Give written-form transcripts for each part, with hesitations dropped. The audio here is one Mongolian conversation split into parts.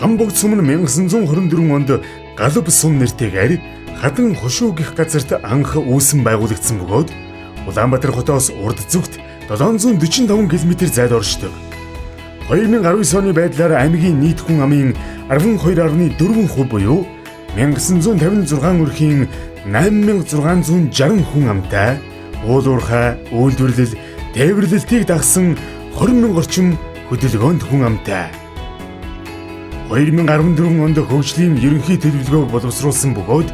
Хамбогд сум нь 1924 онд Галб сум нэртэйгээр Хадан хошуу гэх газарт анх үүсэн байгуулагдсан бөгөөд Улаанбаатар хотоос урд зүгт 745 км зайд оршдог. 2019 оны байдлаар аймгийн нийт хүн амын 12.4% буюу 1956 өрхийн 8660 хүн амтай уул уурхай, үйлдвэрлэл, тээвэрлэлтийг дагсан 20,000 орчим хөдөлгөөнд хүн амтай. 2014 онд хөгжлийн ерөнхий төлөвлөгөөг боловсруулсан бөгөөд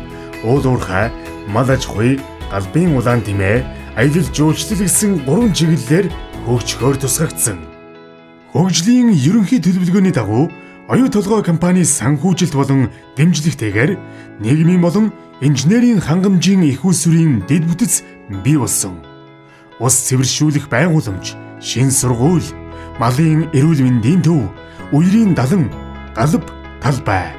уул уурхай, мал аж ахуй, галбын улаан тэмээ, аялал жуулчлал гэсэн 3 чиглэлээр хөгжөхөөр тусгагдсан. Хөгжлийн ерөнхий төлөвлөгөөний дагуу оюу толгой компани санхүүжилт болон дэмжлэгтэйгээр нийгмийн болон инженерийн хангамжийн их усүрийн дэд бүтэц бий болсон. Ус цэвэршүүлэх байгууламж, шин сургууль, малын эрүүл мэндийн төв, үерийн далан, галб талбай.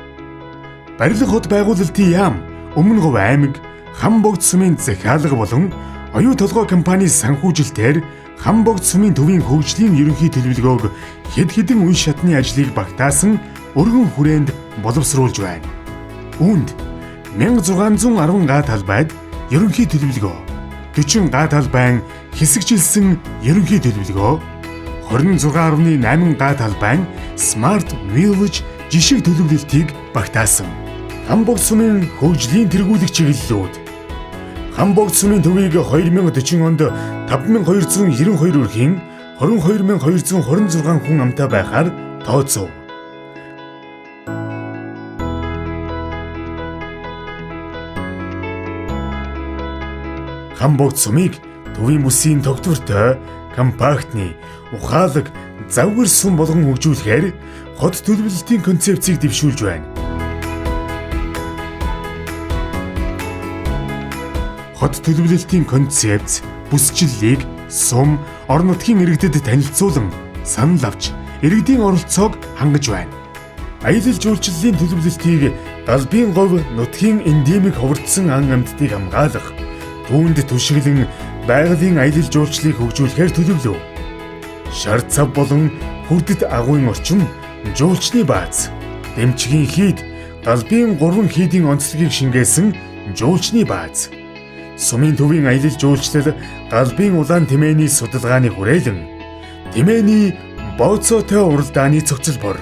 Барилга хот байгуулалтын яам, Өмнө Говь аймаг, Хамбогд сумын захиалга болон оюу толгой компани санхүүжилтээр Хамбогд сумын төвийн хөгжлийн ерөнхий төлөвлөгөөг хэд хэдэн үе шатны ажлыг багтаасан өргөн хүрээнд боловсруулж байна. Үүнд 1610 га талбайд ерөнхий төлөвлөгөө, 40 га талбайн хэсэгжилсэн ерөнхий төлөвлөгөө, 26.8 га талбайн Smart Village жишг төлөвлөлтийг багтаасан. Хамбогд сумын хөгжлийн тэргүүлэх чиглэлүүд. Хамбогд сумын төвийг 2040 онд 5292 өрхийн 22226 хүн амтай байхаар тооцов. Хамбогд сумыг төвийн бүсийн тогтвортой, компактны, ухаалаг, завгар сум болгон хөгжүүлэхээр хот төлөвлөлтийн концепцийг дэвшүүлж байна. Хот төлөвлөлтийн концепц бүсчлэлийг сум, орон нутгийн иргэдэд танилцуулан санал авч иргэдийн оролцоог хангаж байна. Аялал жуулчлалын төлөвлөлтийг Галбын говь нутгийн эндемик ховордсон ан амьтдыг хамгаалах, түүнд түшиглэн байгалийн аялал жуулчлалыг хөгжүүлэхээр төлөвлөв. Шар цав болон хүрдэт агуйн орчим, жуулчны бааз, дэмчгийн хийд, Галбын 3 хийдийн онцлогийг шингээсэн жуулчны бааз. Сумын төвийн аялал жуулчлал Галбын улаан тэмээний судалгааны хүрээлэн тэмээний бооцоотой уралдааны цогцлбор.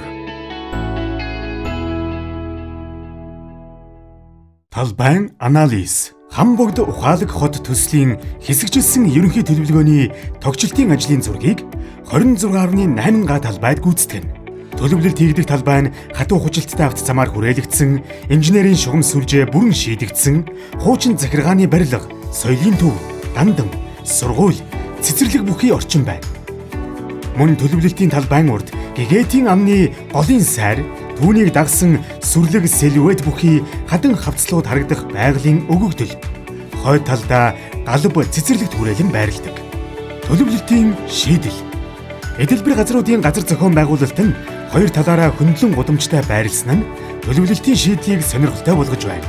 Талбайн анализ. Хамбогд ухаалаг хот төслийн хэсэгжилсэн ерөнхий төлөвлөгөөний тогтчлтын ажлын зургийг 26.8 га талбайд гүйцэтгэнэ. Төлөвлөлт хийгдэх талбай нь хатуу хужилттай авто замаар хүрээлэгдсэн, инженерийн шугам сүлжээ бүрэн шийдэгдсэн, хуучин захиргааны барилга, соёлын төв, дандан, сургууль, цэцэрлэг бүхий орчин байна. Мөн төлөвлөлтийн талбайн урд гигетийн амны голын сайр, түүнийг дагсан сүрлэг силуэт бүхий хадан хавцлууд харагдах байгалийн өгөгдөл, хойд талдаа галб цэцэрлэгт хүрээлэн байрладаг. Төлөвлөлтийн шийдэл. Эдэлбэр газруудын газар зохион байгуулалт нь хоёр талаараа хөндлөн гудамжтай байрлсан нь төлөвлөлтийн шийдлийг сонирхолтой болгож байна.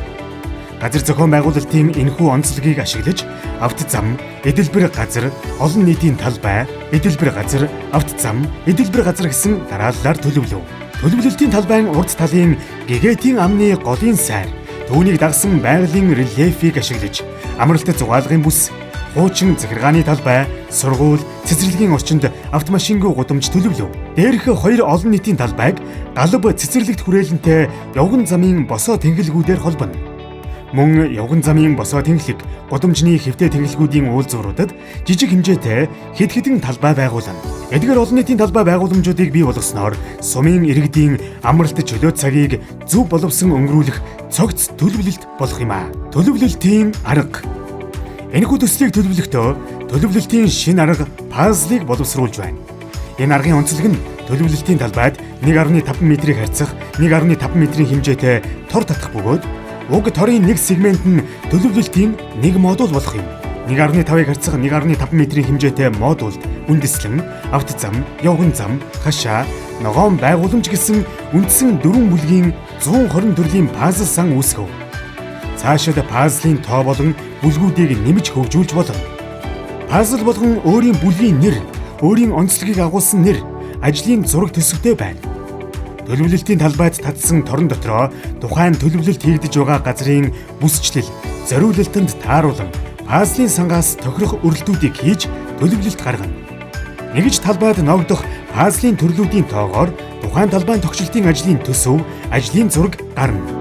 Газар зохион байгуулалтын энэхүү онцлогийг ашиглаж авто зам, эдэлбэр газар, олон нийтийн талбай, эдэлбэр газар, авто зам, эдэлбэр газар гэсэн дарааллаар төлөвлөв. Төлөвлөлтийн талбайн урд талын гигетийн амны голын сайр, түүнийг дагсан байгалийн рельефийг ашиглаж амралт зугаалгын бүс, хуучин захиргааны талбай, сургууль, цэцэрлэгийн орчинд автомашингүй гудамж төлөвлөв. Дээрх хоёр олон нийтийн талбайг галб цэцэрлэгт хүрээлэнтэй явган замын босоо тэнхэлгүүдээр холбоно. Мөн явган замын босоо тэнхлэг, гудамжны хэвтэй тэнхэлгүүдийн уулзууруудад жижиг хэмжээтэй хэд хэдэн талбай байгуулна. Эдгээр олон нийтийн талбай байгууламжуудыг бий болгосноор сумын иргэдийн амралт чөлөө цагийг зөв боловсон өнгөрүүлэх цогц төлөвлөлт болох юм а. Төлөвлөлтийн арга. Энэхүү төслийг төлөвлөхдөө төлөвлөлтийн шинэ арга пазлыг боловсруулж байна. Энэ аргын онцлог нь төлөвлөлтийн талбайд 1.5 метрийг харьцах 1.5 метрийн хэмжээтэй тор татах бөгөөд уг торын нэг сегмент нь төлөвлөлтийн нэг модуль болох юм. 1.5-ыг харьцах 1.5 метрийн хэмжээтэй модульд үндэслэн авто зам, явган зам, хашаа, ногоон байгууламж гэсэн үндсэн 4 бүлгийн 120 төрлийн пазл сан үүсгэв. Цаашид пазлын тоо болон бүлгүүдийг нэмж хөгжүүлж болно. Пазл болгон өөрийн бүлгийн нэр, өөрийн онцлогийг агуулсан нэр, ажлын зураг төсөвтэй байна. төлөвлөлтийн талбайд татсан торон дотроо тухайн төлөвлөлт хийгдэж байгаа газрын бүсчлэл, зориулалтанд тааруулан пазлын сангаас тохирох өрөлтүүдийг хийж төлөвлөлт гаргана. Нэгж талбайд ногдох пазлын төрлүүдийн тоогоор тухайн талбайн тогтчлтын ажлын төсөв, ажлын зураг гарна.